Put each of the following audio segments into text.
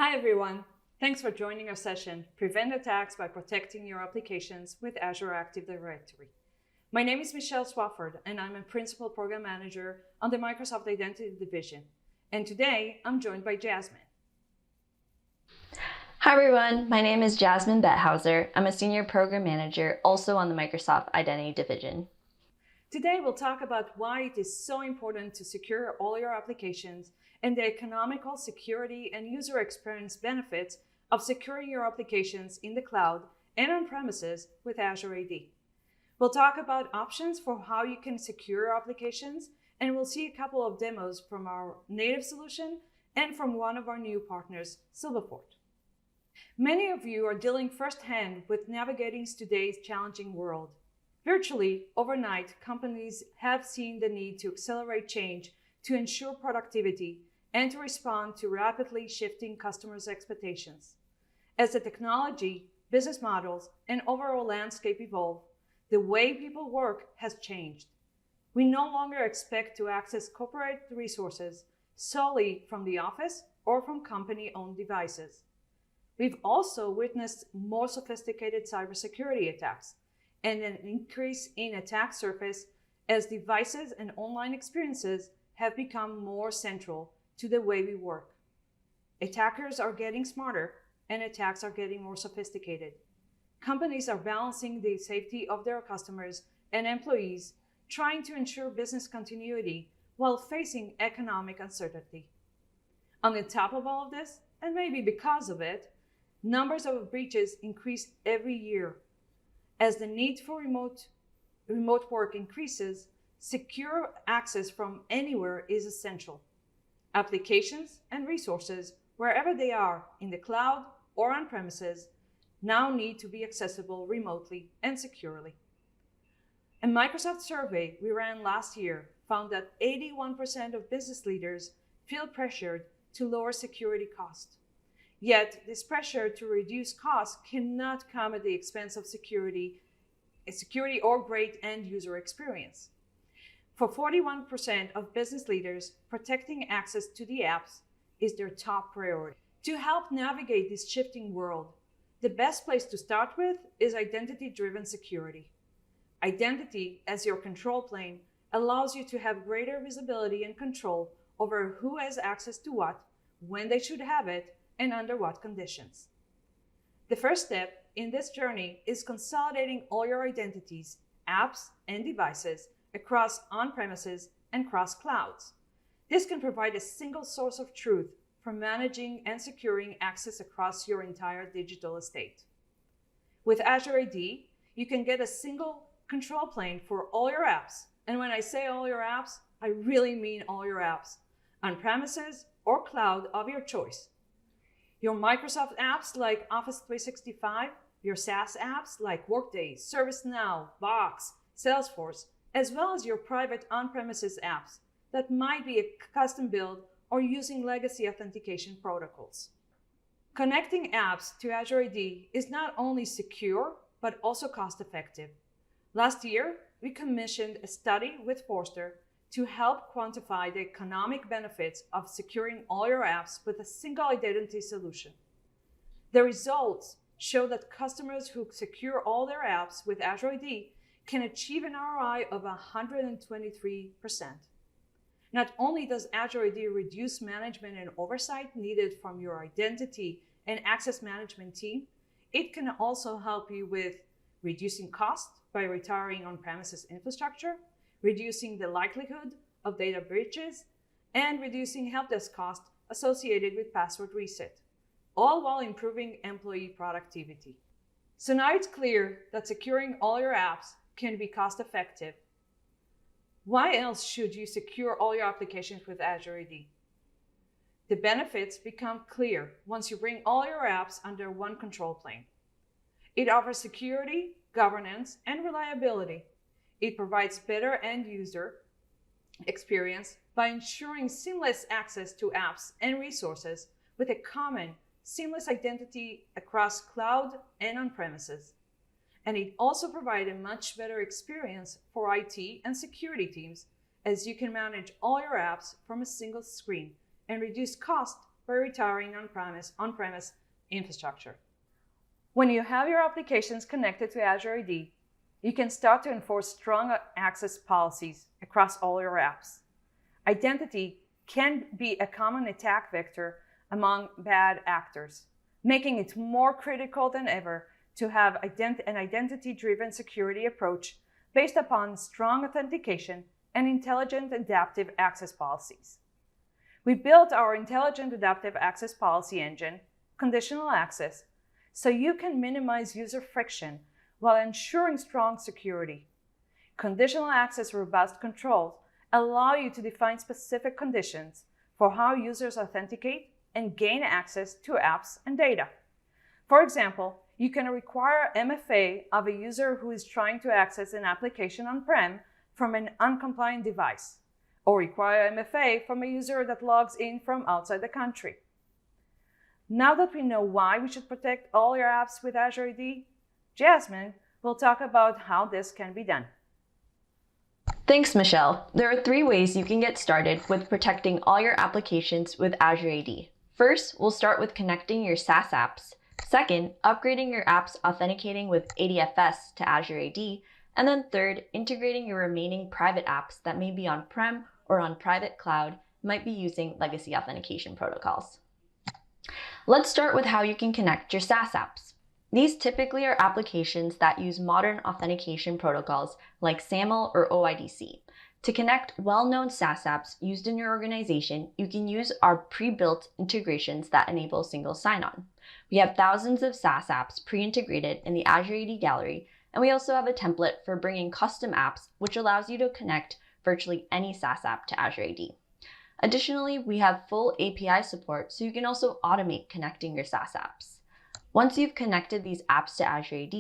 Hi everyone, thanks for joining our session, Prevent Attacks by Protecting Your Applications with Azure Active Directory. My name is Michelle Swafford and I'm a Principal Program Manager on the Microsoft Identity Division. And today I'm joined by Jasmine. Hi everyone, my name is Jasmine Bethauser. I'm a Senior Program Manager also on the Microsoft Identity Division. Today we'll talk about why it is so important to secure all your applications and the economical security and user experience benefits of securing your applications in the cloud and on premises with Azure AD. We'll talk about options for how you can secure your applications, and we'll see a couple of demos from our native solution and from one of our new partners, Silverport. Many of you are dealing firsthand with navigating today's challenging world. Virtually overnight, companies have seen the need to accelerate change to ensure productivity and to respond to rapidly shifting customers' expectations. As the technology, business models, and overall landscape evolve, the way people work has changed. We no longer expect to access corporate resources solely from the office or from company-owned devices. We've also witnessed more sophisticated cybersecurity attacks and an increase in attack surface as devices and online experiences have become more central to the way we work. Attackers are getting smarter and attacks are getting more sophisticated. Companies are balancing the safety of their customers and employees, trying to ensure business continuity while facing economic uncertainty. On the top of all of this, and maybe because of it, numbers of breaches increase every year. As the need for remote work increases, secure access from anywhere is essential. Applications and resources, wherever they are, in the cloud or on premises, now need to be accessible remotely and securely. A Microsoft survey we ran last year found that 81% of business leaders feel pressured to lower security costs. Yet, this pressure to reduce costs cannot come at the expense of security or great end user experience. For 41% of business leaders, protecting access to the apps is their top priority. To help navigate this shifting world, the best place to start with is identity-driven security. Identity, as your control plane, allows you to have greater visibility and control over who has access to what, when they should have it, and under what conditions. The first step in this journey is consolidating all your identities, apps, and devices across on-premises and cross-clouds. This can provide a single source of truth for managing and securing access across your entire digital estate. With Azure AD, you can get a single control plane for all your apps. And when I say all your apps, I really mean all your apps, on-premises or cloud of your choice. Your Microsoft apps like Office 365, your SaaS apps like Workday, ServiceNow, Box, Salesforce, as well as your private on-premises apps that might be a custom build or using legacy authentication protocols. Connecting apps to Azure AD is not only secure, but also cost-effective. Last year, we commissioned a study with Forrester to help quantify the economic benefits of securing all your apps with a single identity solution. The results show that customers who secure all their apps with Azure AD can achieve an ROI of 123%. Not only does Azure AD reduce management and oversight needed from your identity and access management team, it can also help you with reducing costs by retiring on-premises infrastructure, reducing the likelihood of data breaches, and reducing help desk costs associated with password reset, all while improving employee productivity. So now it's clear that securing all your apps can be cost-effective. Why else should you secure all your applications with Azure AD? The benefits become clear once you bring all your apps under one control plane. It offers security, governance, and reliability. It provides better end-user experience by ensuring seamless access to apps and resources with a common, seamless identity across cloud and on-premises. And it also provides a much better experience for IT and security teams, as you can manage all your apps from a single screen and reduce cost by retiring on-premise infrastructure. When you have your applications connected to Azure AD, you can start to enforce strong access policies across all your apps. Identity can be a common attack vector among bad actors, making it more critical than ever to have an identity-driven security approach based upon strong authentication and intelligent adaptive access policies. We built our intelligent adaptive access policy engine, Conditional Access, so you can minimize user friction while ensuring strong security. Conditional access robust controls allow you to define specific conditions for how users authenticate and gain access to apps and data. For example, you can require MFA of a user who is trying to access an application on-prem from an uncompliant device, or require MFA from a user that logs in from outside the country. Now that we know why we should protect all your apps with Azure AD, Jasmine will talk about how this can be done. Thanks, Michelle. There are 3 ways you can get started with protecting all your applications with Azure AD. First, we'll start with connecting your SaaS apps. Second, upgrading your apps authenticating with ADFS to Azure AD. And then third, integrating your remaining private apps that may be on-prem or on private cloud, might be using legacy authentication protocols. Let's start with how you can connect your SaaS apps. These typically are applications that use modern authentication protocols like SAML or OIDC. To connect well-known SaaS apps used in your organization, you can use our pre-built integrations that enable single sign-on. We have thousands of SaaS apps pre-integrated in the Azure AD gallery, and we also have a template for bringing custom apps, which allows you to connect virtually any SaaS app to Azure AD. Additionally, we have full API support, so you can also automate connecting your SaaS apps. Once you've connected these apps to Azure AD,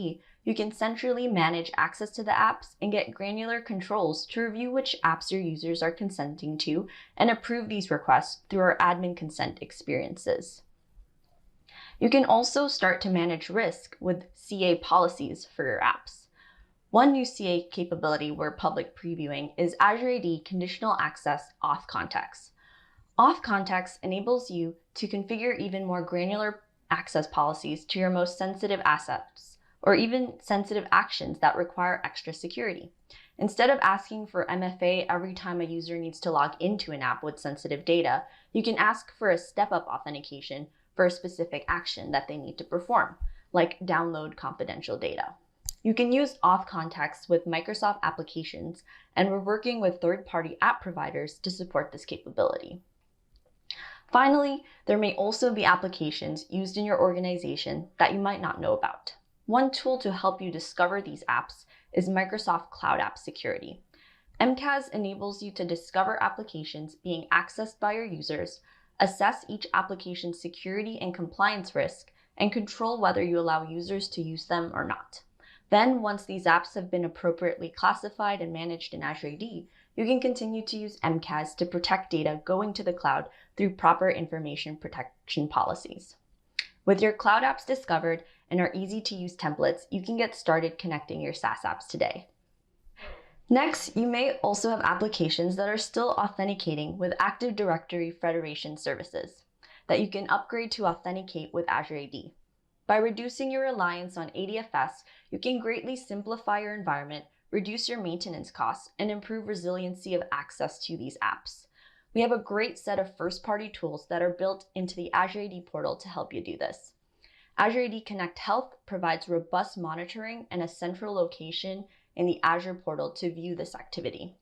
you can centrally manage access to the apps and get granular controls to review which apps your users are consenting to and approve these requests through our admin consent experiences. You can also start to manage risk with CA policies for your apps. One new CA capability we're public previewing is Azure AD Conditional Access Auth Context. Auth Context enables you to configure even more granular access policies to your most sensitive assets, or even sensitive actions that require extra security. Instead of asking for MFA every time a user needs to log into an app with sensitive data, you can ask for a step-up authentication for a specific action that they need to perform, like download confidential data. You can use auth context with Microsoft applications, and we're working with third-party app providers to support this capability. Finally, there may also be applications used in your organization that you might not know about. One tool to help you discover these apps is Microsoft Cloud App Security. MCAS enables you to discover applications being accessed by your users, assess each application's security and compliance risk, and control whether you allow users to use them or not. Then, once these apps have been appropriately classified and managed in Azure AD, you can continue to use MCAS to protect data going to the cloud through proper information protection policies. With your cloud apps discovered and our easy-to-use templates, you can get started connecting your SaaS apps today. Next, you may also have applications that are still authenticating with Active Directory Federation services that you can upgrade to authenticate with Azure AD. By reducing your reliance on ADFS, you can greatly simplify your environment, reduce your maintenance costs, and improve resiliency of access to these apps. We have a great set of first-party tools that are built into the Azure AD portal to help you do this. Azure AD Connect Health provides robust monitoring and a central location in the Azure portal to view this activity.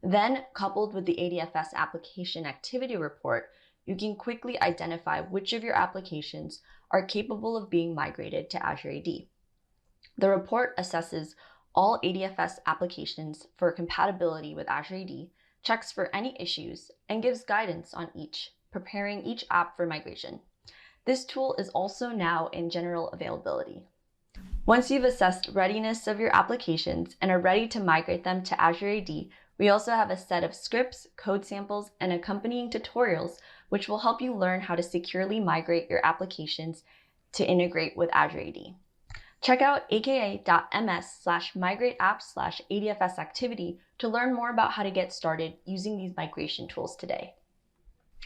Then, coupled with the ADFS application activity report, you can quickly identify which of your applications are capable of being migrated to Azure AD. The report assesses all ADFS applications for compatibility with Azure AD, checks for any issues, and gives guidance on preparing each app for migration. This tool is also now in general availability. Once you've assessed readiness of your applications and are ready to migrate them to Azure AD, we also have a set of scripts, code samples, and accompanying tutorials which will help you learn how to securely migrate your applications to integrate with Azure AD. Check out aka.ms/migrateapps/ADFS activity to learn more about how to get started using these migration tools today.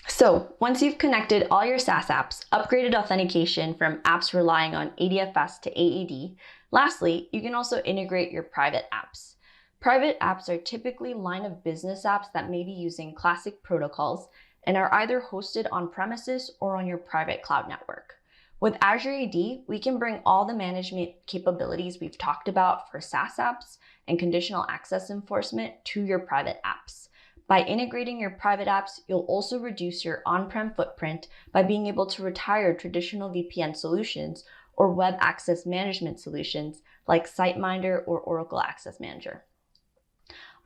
So once you've connected all your SaaS apps, upgraded authentication from apps relying on ADFS to AAD, lastly, you can also integrate your private apps. Private apps are typically line of business apps that may be using classic protocols and are either hosted on premises or on your private cloud network. With Azure AD, we can bring all the management capabilities we've talked about for SaaS apps and conditional access enforcement to your private apps. By integrating your private apps, you'll also reduce your on-prem footprint by being able to retire traditional VPN solutions or web access management solutions like SiteMinder or Oracle Access Manager.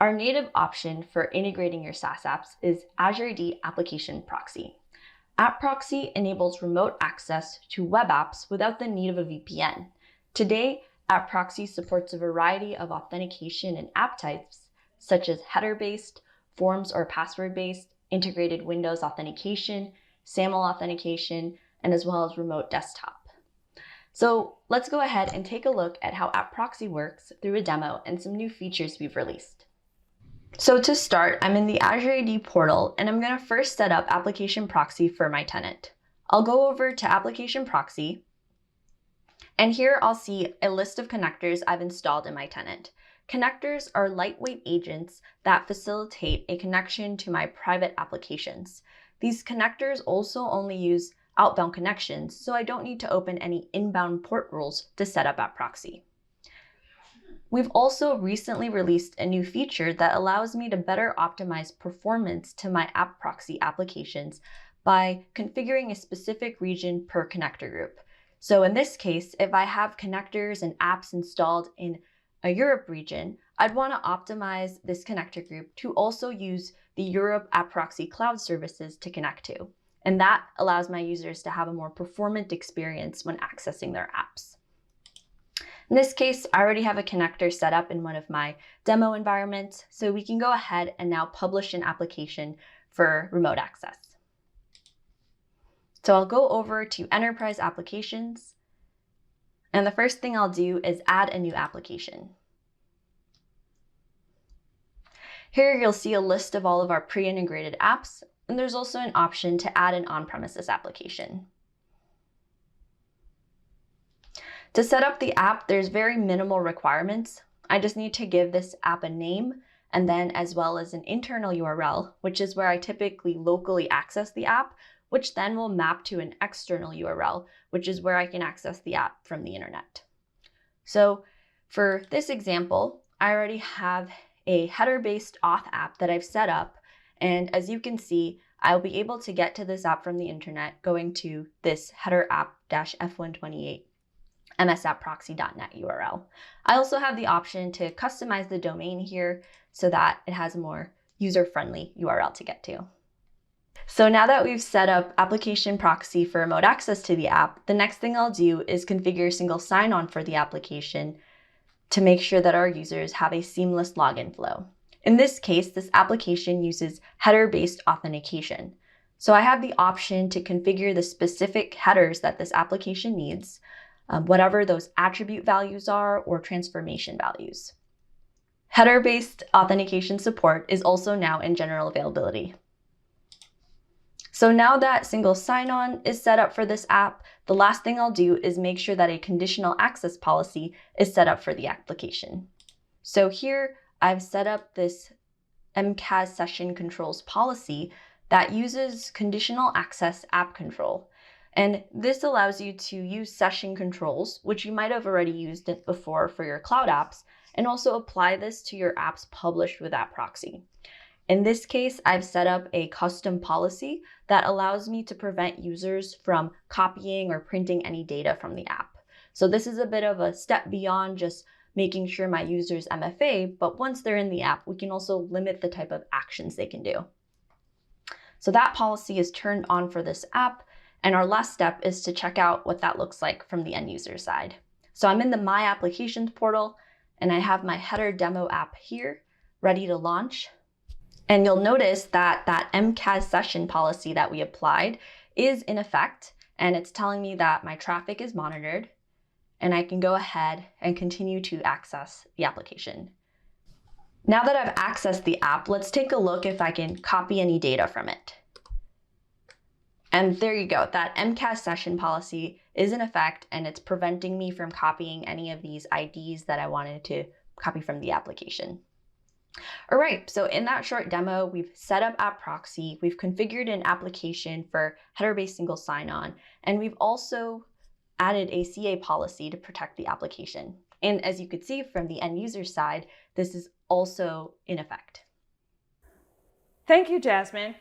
Our native option for integrating your SaaS apps is Azure AD Application Proxy. App Proxy enables remote access to web apps without the need of a VPN. Today, App Proxy supports a variety of authentication and app types, such as header-based, forms or password-based, integrated Windows authentication, SAML authentication, and as well as remote desktop. So let's go ahead and take a look at how App Proxy works through a demo and some new features we've released. So to start, I'm in the Azure AD portal, and I'm going to first set up Application Proxy for my tenant. I'll go over to Application Proxy, and here I'll see a list of connectors I've installed in my tenant. Connectors are lightweight agents that facilitate a connection to my private applications. These connectors also only use outbound connections, so I don't need to open any inbound port rules to set up App Proxy. We've also recently released a new feature that allows me to better optimize performance to my App Proxy applications by configuring a specific region per connector group. So in this case, if I have connectors and apps installed in a Europe region, I'd want to optimize this connector group to also use the Europe App Proxy cloud services to connect to. And that allows my users to have a more performant experience when accessing their apps. In this case, I already have a connector set up in one of my demo environments, so we can go ahead and now publish an application for remote access. So I'll go over to Enterprise Applications, and the first thing I'll do is add a new application. Here you'll see a list of all of our pre-integrated apps, and there's also an option to add an on-premises application. To set up the app, there's very minimal requirements. I just need to give this app a name and then as well as an internal URL, which is where I typically locally access the app, which then will map to an external URL, which is where I can access the app from the internet. So for this example, I already have a header-based auth app that I've set up. And as you can see, I'll be able to get to this app from the internet going to this header app-f128 msappproxy.net URL. I also have the option to customize the domain here so that it has a more user-friendly URL to get to. So now that we've set up Application Proxy for remote access to the app, the next thing I'll do is configure single sign-on for the application to make sure that our users have a seamless login flow. In this case, this application uses header-based authentication. So I have the option to configure the specific headers that this application needs, whatever those attribute values are or transformation values. Header-based authentication support is also now in general availability. So now that single sign-on is set up for this app, the last thing I'll do is make sure that a conditional access policy is set up for the application. So here I've set up this MCAS session controls policy that uses conditional access app control. And this allows you to use session controls, which you might have already used it before for your cloud apps, and also apply this to your apps published with App Proxy. In this case, I've set up a custom policy that allows me to prevent users from copying or printing any data from the app. So this is a bit of a step beyond just making sure my users MFA, but once they're in the app, we can also limit the type of actions they can do. So that policy is turned on for this app. And our last step is to check out what that looks like from the end user side. So I'm in the My Applications portal, and I have my header demo app here, ready to launch. And you'll notice that that MCAS session policy that we applied is in effect, and it's telling me that my traffic is monitored, and I can go ahead and continue to access the application. Now that I've accessed the app, let's take a look if I can copy any data from it. And there you go. That MCAS session policy is in effect, and it's preventing me from copying any of these IDs that I wanted to copy from the application. All right, so in that short demo, we've set up App Proxy, we've configured an application for header-based single sign-on, and we've also added a CA policy to protect the application. And as you could see from the end user side, this is also in effect. Thank you, Jasmine.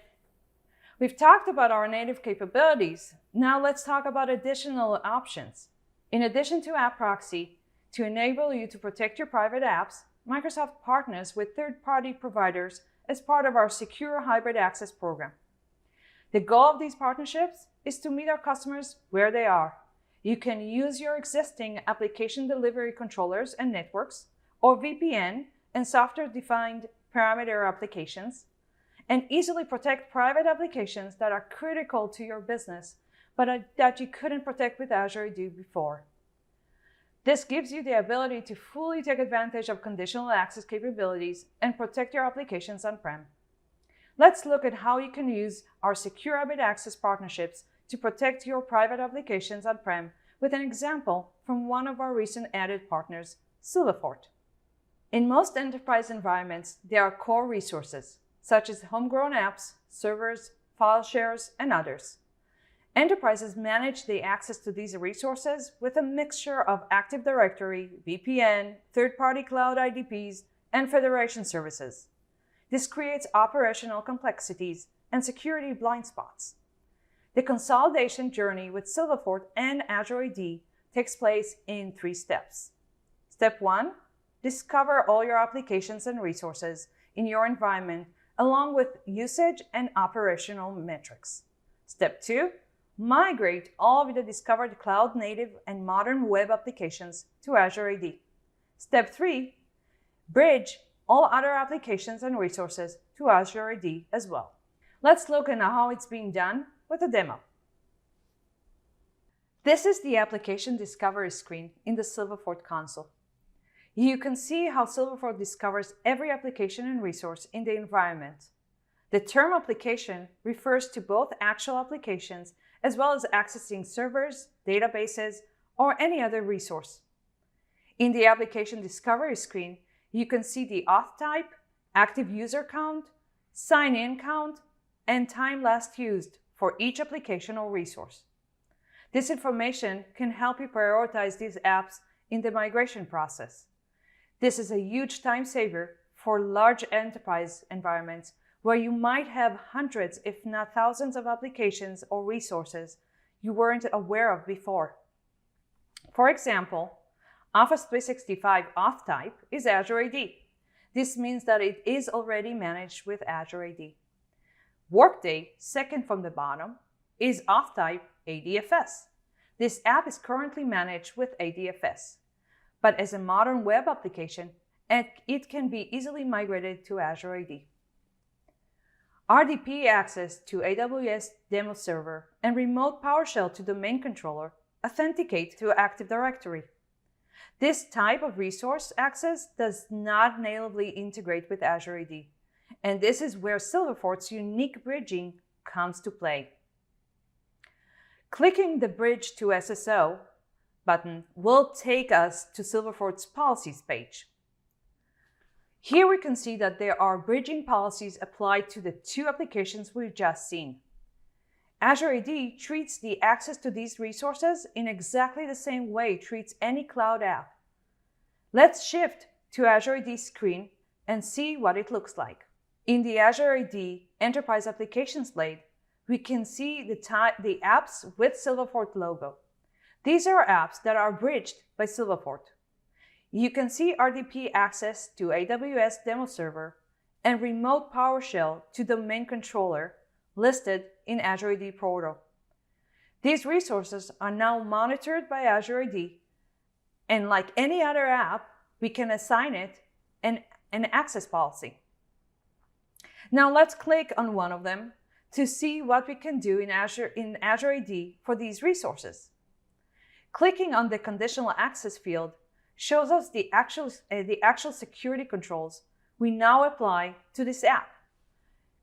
We've talked about our native capabilities. Now let's talk about additional options. In addition to App Proxy, to enable you to protect your private apps, Microsoft partners with third-party providers as part of our Secure Hybrid Access program. The goal of these partnerships is to meet our customers where they are. You can use your existing application delivery controllers and networks, or VPN and software-defined parameter applications, and easily protect private applications that are critical to your business, but that you couldn't protect with Azure AD before. This gives you the ability to fully take advantage of conditional access capabilities and protect your applications on-prem. Let's look at how you can use our Secure Hybrid Access partnerships to protect your private applications on-prem with an example from one of our recent added partners, Silverfort. In most enterprise environments, there are core resources, such as homegrown apps, servers, file shares, and others. Enterprises manage the access to these resources with a mixture of Active Directory, VPN, third-party cloud IDPs, and federation services. This creates operational complexities and security blind spots. The consolidation journey with Silverfort and Azure AD takes place in 3 steps. Step 1, discover all your applications and resources in your environment along with usage and operational metrics. Step 2, migrate all of the discovered cloud-native and modern web applications to Azure AD. Step 3, bridge all other applications and resources to Azure AD as well. Let's look at how it's being done with a demo. This is the application discovery screen in the Silverfort console. You can see how Silverfort discovers every application and resource in the environment. The term application refers to both actual applications as well as accessing servers, databases, or any other resource. In the application discovery screen, you can see the auth type, active user count, sign-in count, and time last used for each application or resource. This information can help you prioritize these apps in the migration process. This is a huge time saver for large enterprise environments where you might have hundreds, if not thousands, of applications or resources you weren't aware of before. For example, Office 365 auth type is Azure AD. This means that it is already managed with Azure AD. Workday, second from the bottom, is auth type ADFS. This app is currently managed with ADFS, but as a modern web application, it can be easily migrated to Azure AD. RDP access to AWS demo server and remote PowerShell to domain controller authenticate to Active Directory. This type of resource access does not natively integrate with Azure AD, and this is where Silverfort's unique bridging comes to play. Clicking the Bridge to SSO button will take us to Silverfort's policies page. Here we can see that there are bridging policies applied to the 2 applications we've just seen. Azure AD treats the access to these resources in exactly the same way it treats any cloud app. Let's shift to Azure AD screen and see what it looks like. In the Azure AD Enterprise Applications blade, we can see the apps with Silverfort logo. These are apps that are bridged by Silverfort. You can see RDP access to AWS demo server and remote PowerShell to domain controller listed in Azure AD portal. These resources are now monitored by Azure AD, and like any other app, we can assign it an access policy. Now let's click on one of them to see what we can do in Azure AD for these resources. Clicking on the conditional access field shows us the actual security controls we now apply to this app.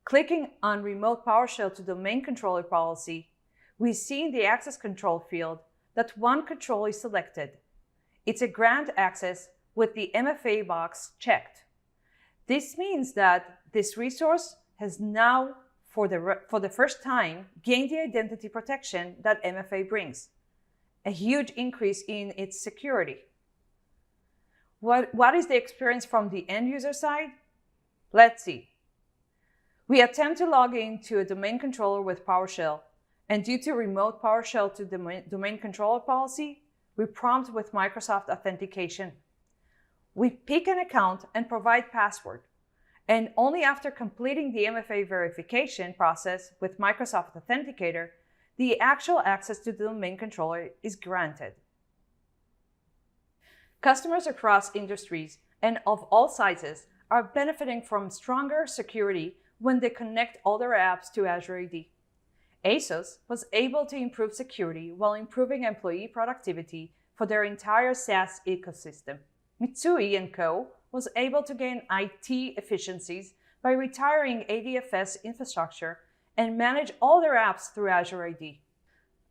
Clicking on Remote PowerShell to Domain Controller policy we see in the access control field that one control is selected. It's a grant access with the MFA box checked. This means that this resource has now, for the first time, gained the identity protection that MFA brings, a huge increase in its security. What is the experience from the end user side? Let's see. We attempt to log into a domain controller with PowerShell, and due to remote PowerShell to domain controller policy, we prompt with Microsoft authentication. We pick an account and provide password, and only after completing the MFA verification process with Microsoft Authenticator, the actual access to the domain controller is granted. Customers across industries and of all sizes are benefiting from stronger security when they connect all their apps to Azure AD. ASOS was able to improve security while improving employee productivity for their entire SaaS ecosystem. Mitsui & Co. was able to gain IT efficiencies by retiring ADFS infrastructure and manage all their apps through Azure AD.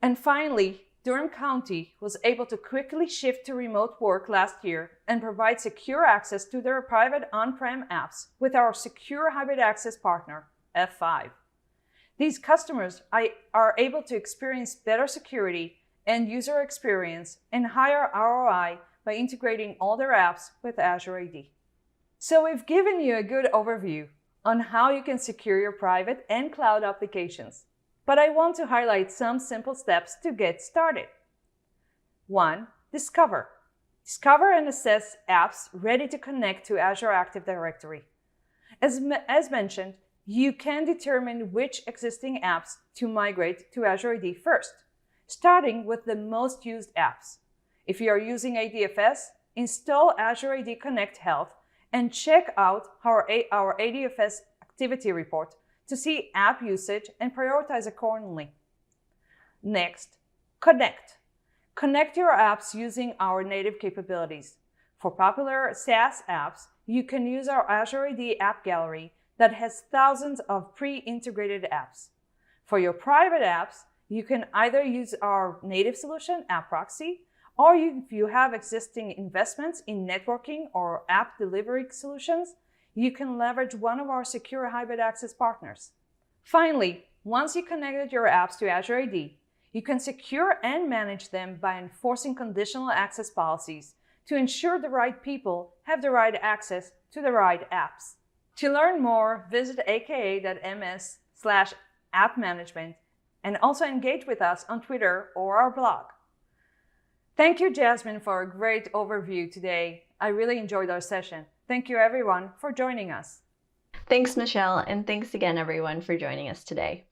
And finally, Durham County was able to quickly shift to remote work last year and provide secure access to their private on-prem apps with our secure hybrid access partner, F5. These customers are able to experience better security and user experience and higher ROI by integrating all their apps with Azure AD. So we've given you a good overview on how you can secure your private and cloud applications. But I want to highlight some simple steps to get started. 1. Discover. Discover and assess apps ready to connect to Azure Active Directory. As mentioned, you can determine which existing apps to migrate to Azure AD first, starting with the most used apps. If you are using ADFS, install Azure AD Connect Health and check out our ADFS activity report to see app usage and prioritize accordingly. Next, connect. Connect your apps using our native capabilities. For popular SaaS apps, you can use our Azure AD App Gallery that has thousands of pre-integrated apps. For your private apps, you can either use our native solution, App Proxy, or if you have existing investments in networking or app delivery solutions, you can leverage one of our secure hybrid access partners. Finally, once you connected your apps to Azure AD, you can secure and manage them by enforcing conditional access policies to ensure the right people have the right access to the right apps. To learn more, visit aka.ms/appmanagement and also engage with us on Twitter or our blog. Thank you, Jasmine, for a great overview today. I really enjoyed our session. Thank you, everyone, for joining us. Thanks, Michelle, and thanks again, everyone, for joining us today.